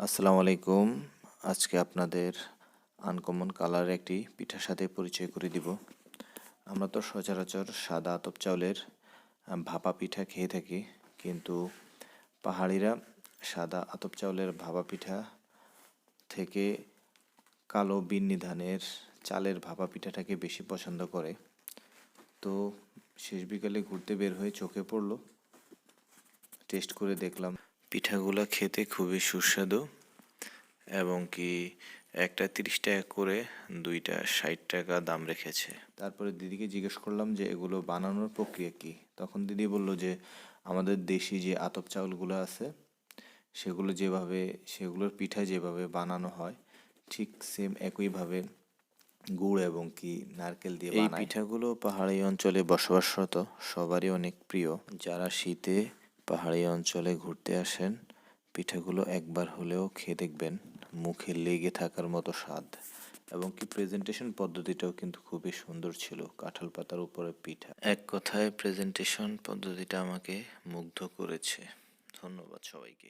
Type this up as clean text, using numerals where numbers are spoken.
আসসালামু আলাইকুম। আজকে আপনাদের আনকমন কালারের একটি পিঠার সাথে পরিচয় করে দিব। আমরা তো সচরাচর সাদা আতপ চাউলের ভাপা পিঠা খেয়ে থাকি, কিন্তু পাহাড়িরা সাদা আতপ চাউলের ভাপা পিঠা থেকে কালো বিন্নি ধানের চালের ভাপা পিঠাটাকে বেশি পছন্দ করে। তো শেষ বিকালে ঘুরতে বের হয়ে চোখে পড়লো, টেস্ট করে দেখলাম পিঠাগুলো খেতে খুবই সুস্বাদু এবং কি একটা 30 টাকা করে, দুইটা 60 টাকা দাম রেখেছে। তারপরে দিদিকে জিজ্ঞেস করলাম যে এগুলো বানানোর প্রক্রিয়া কি। তখন দিদি বলল যে আমাদের দেশি যে আতপ চাউলগুলো আছে সেগুলোর পিঠা যেভাবে বানানো হয় ঠিক সেম একইভাবে গুড় এবং কি নারকেল দিয়ে বানায়। এই পিঠাগুলো পাহাড়ি অঞ্চলে বসবাসরত সবারই অনেক প্রিয়। যারা শীতে পাহাড়ি অঞ্চলে ঘুরতে আসেন, পিঠাগুলো একবার হলেও খেয়ে দেখবেন, মুখে লেগে থাকার মতো স্বাদ। এবং কি প্রেজেন্টেশন পদ্ধতিটাও কিন্তু খুবই সুন্দর ছিল, কাঁঠাল পাতার উপরে পিঠা। এক কথায় প্রেজেন্টেশন পদ্ধতিটা আমাকে মুগ্ধ করেছে। ধন্যবাদ সবাইকে।